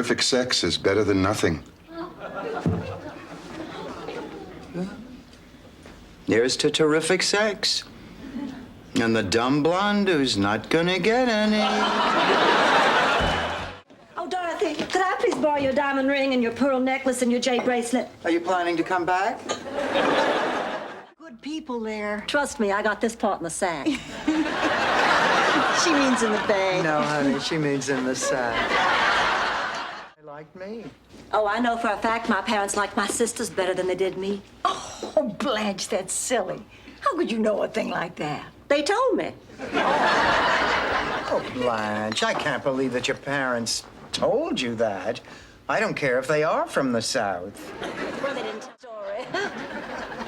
terrific sex is better than nothing. Here's to terrific sex. And the dumb blonde who's not gonna get any. Oh, Dorothy, could I please borrow your diamond ring and your pearl necklace and your jade bracelet? Are you planning to come back? Good people there. Trust me, I got this part in the sack. She means in the bag. No, honey, she means in the sack. They like me. Oh, I know for a fact my parents liked my sisters better than they did me. Oh, Blanche, that's silly. How could you know a thing like that? They told me. Oh, Blanche, I can't believe that your parents told you that. I don't care if they are from the South. Well, they didn't tell the story.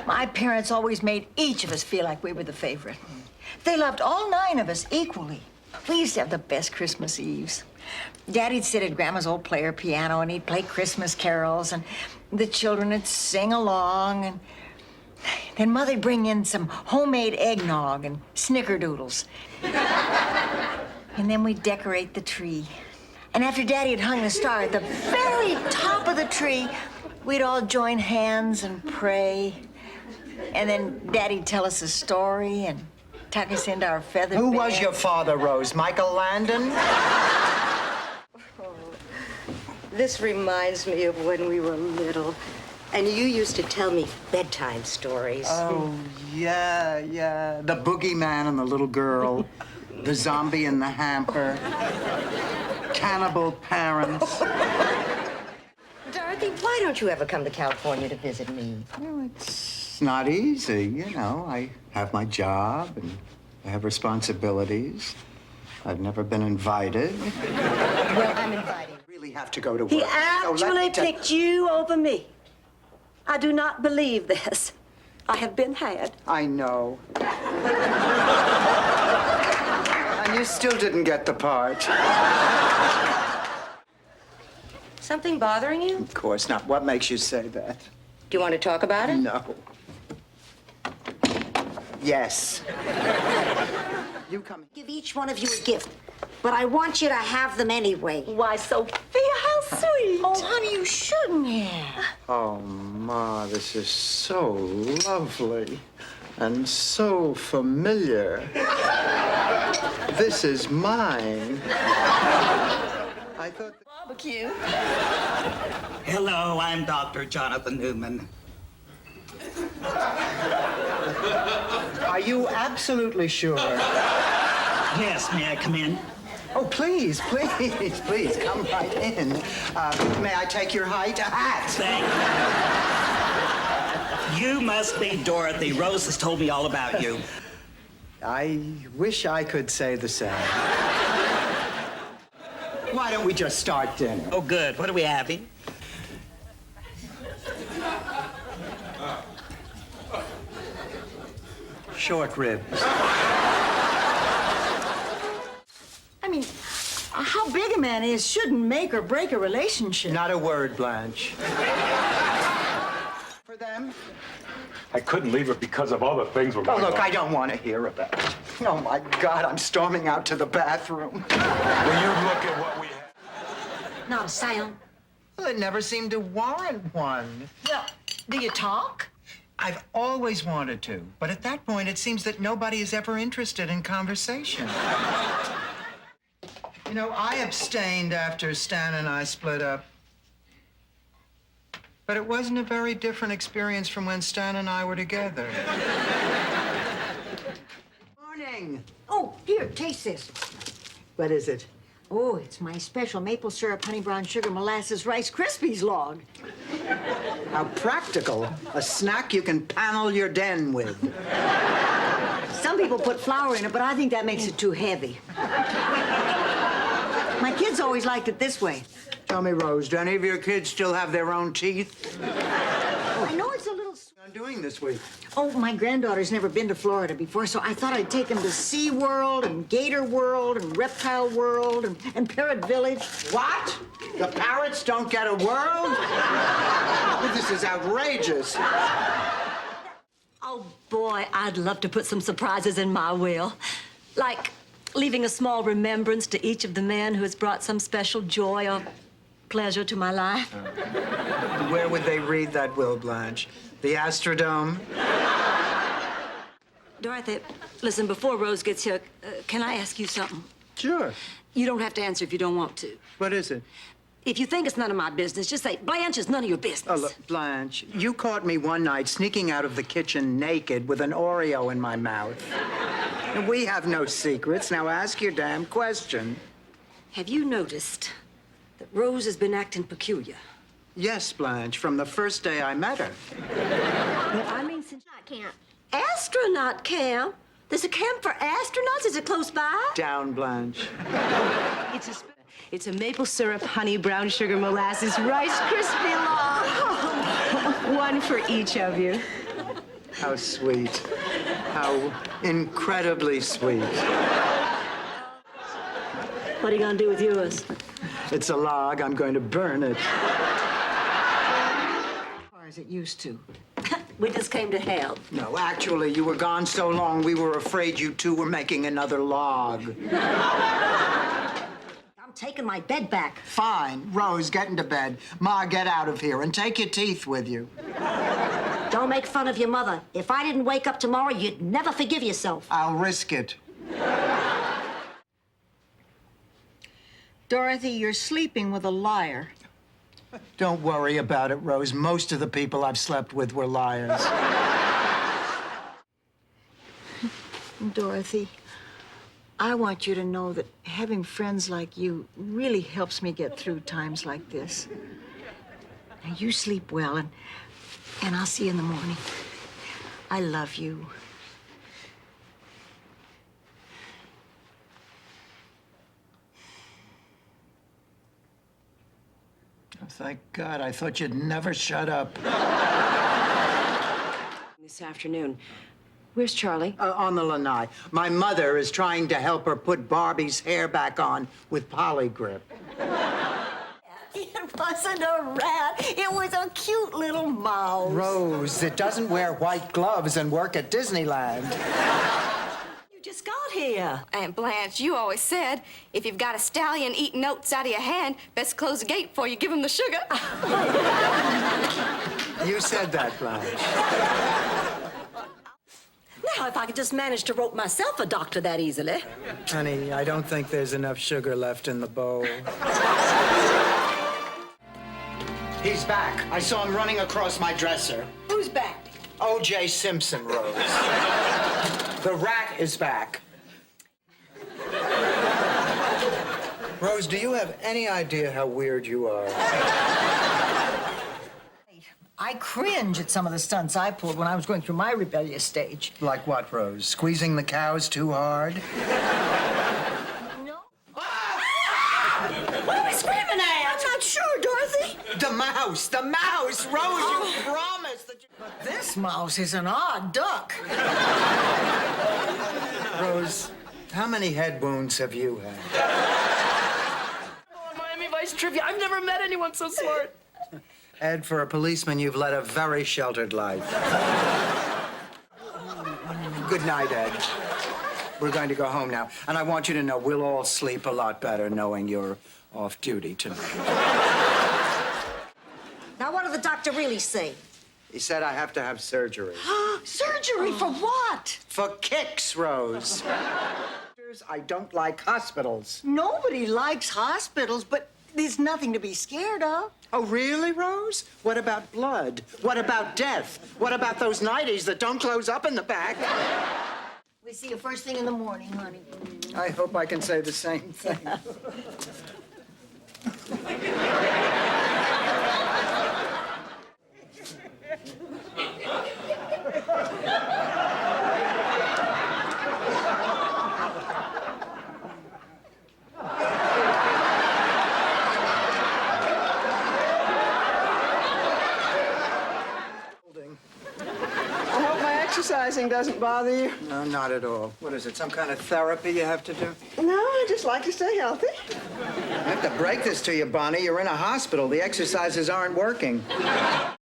My parents always made each of us feel like we were the favorite. They loved all 9 of us equally. We used to have the best Christmas Eves. Daddy'd sit at Grandma's old player piano, and he'd play Christmas carols, and the children would sing along, and then Mother'd bring in some homemade eggnog and snickerdoodles. And then we'd decorate the tree. And after Daddy had hung the star at the very top of the tree, we'd all join hands and pray. And then Daddy'd tell us a story and tuck us into our feather Who bed. was your father, Rose? Michael Landon? This reminds me of when we were little, and you used to tell me bedtime stories. Oh, yeah. The boogeyman and the little girl. The zombie in the hamper. Cannibal parents. Dorothy, why don't you ever come to California to visit me? Well, it's not easy, you know. I have my job and I have responsibilities. I've never been invited. Well, I'm inviting. Really have to go to work. He So let actually me tell- picked you over me. I do not believe this. I have been had. I know. And you still didn't get the part. Something bothering you? Of course not. What makes you say that? Do you want to talk about it? No. Yes. You come. Give each one of you a gift, but I want you to have them anyway. Why, Sophia, how sweet. Oh, honey, you shouldn't have. Oh, Ma, this is so lovely and so familiar. This is mine. I thought... Barbecue. Hello, I'm Dr. Jonathan Newman. Are you absolutely sure? Yes, may I come in? Oh, please, come right in. May I take your height? A hat. Thank you. You must be Dorothy. Rose has told me all about you. I wish I could say the same. Why don't we just start dinner? Oh, good. What are we having? Short ribs. I mean, how big a man is shouldn't make or break a relationship. Not a word, Blanche. For them? I couldn't leave it because of all the things we're Oh, going look, on. I don't want to hear about it. Oh, my God, I'm storming out to the bathroom. Will you look at what we have? Not a sound. Well, it never seemed to warrant one. Well, do you talk? I've always wanted to, but at that point, it seems that nobody is ever interested in conversation. You know, I abstained after Stan and I split up. But it wasn't a very different experience from when Stan and I were together. Morning. Oh, here, taste this. What is it? Oh, it's my special maple syrup, honey brown sugar, molasses, Rice Krispies log. How practical. A snack you can panel your den with. Some people put flour in it, but I think that makes it too heavy. My kids always liked it this way. Tell me, Rose, do any of your kids still have their own teeth? I know it's a little... What are you doing this week? Oh, my granddaughter's never been to Florida before, so I thought I'd take them to Sea World and Gator World and Reptile World and Parrot Village. What? The parrots don't get a world? Oh, this is outrageous. Oh, boy, I'd love to put some surprises in my will. Like leaving a small remembrance to each of the men who has brought some special joy or pleasure to my life. Where would they read that will, Blanche? The Astrodome? Dorothy, listen, before Rose gets here, can I ask you something? Sure. You don't have to answer if you don't want to. What is it? If you think it's none of my business, just say, Blanche, it's none of your business. Oh, look, Blanche, you caught me one night sneaking out of the kitchen naked with an Oreo in my mouth. And we have no secrets. Now ask your damn question. Have you noticed that Rose has been acting peculiar? Yes, Blanche, from the first day I met her. Well, I mean, since I can't. Astronaut camp? There's a camp for astronauts? Is it close by? Down, Blanche. It's a maple syrup, honey, brown sugar, molasses, Rice Krispie long. One for each of you. How sweet. How incredibly sweet. What are you gonna do with yours? It's a log. I'm going to burn it. As far as it used to. We just came to help. No, actually, you were gone so long, we were afraid you two were making another log. I'm taking my bed back. Fine. Rose, get into bed. Ma, get out of here and take your teeth with you. Don't make fun of your mother. If I didn't wake up tomorrow, you'd never forgive yourself. I'll risk it. Dorothy, you're sleeping with a liar. Don't worry about it, Rose. Most of the people I've slept with were liars. Dorothy, I want you to know that having friends like you really helps me get through times like this. Now, you sleep well, and I'll see you in the morning. I love you. Oh, thank God. I thought you'd never shut up. This afternoon. Where's Charlie? On the lanai. My mother is trying to help her put Barbie's hair back on with polygrip. It wasn't a rat. It was a cute little mouse. Rose, it doesn't wear white gloves and work at Disneyland. You just got here. Aunt Blanche, you always said if you've got a stallion eating oats out of your hand, best close the gate before you give him the sugar. You said that, Blanche. Now, if I could just manage to rope myself a doctor that easily. Honey, I don't think there's enough sugar left in the bowl. He's back. I saw him running across my dresser. Who's back? O.J. Simpson, Rose. The rat is back. Rose, do you have any idea how weird you are? I cringe at some of the stunts I pulled when I was going through my rebellious stage. Like what, Rose? Squeezing the cows too hard? No. What are we screaming at? I'm not sure, Dorothy. The mouse! The mouse! Rose, you promised that you... This mouse is an odd duck. Rose, how many head wounds have you had? Miami Vice trivia. I've never met anyone so smart. Ed, for a policeman, you've led a very sheltered life. Good night, Ed. We're going to go home now, and I want you to know we'll all sleep a lot better knowing you're off duty tonight. Now, what did the doctor really say? He said I have to have surgery. Surgery for what? For kicks, Rose. I don't like hospitals. Nobody likes hospitals, but there's nothing to be scared of. Oh, really, Rose? What about blood? What about death? What about those 90s that don't close up in the back? We see you first thing in the morning, honey. I hope I can say the same thing. Exercising doesn't bother you? No, not at all. What is it, some kind of therapy you have to do? No, I just like to stay healthy. I have to break this to you, Bonnie. You're in a hospital. The exercises aren't working.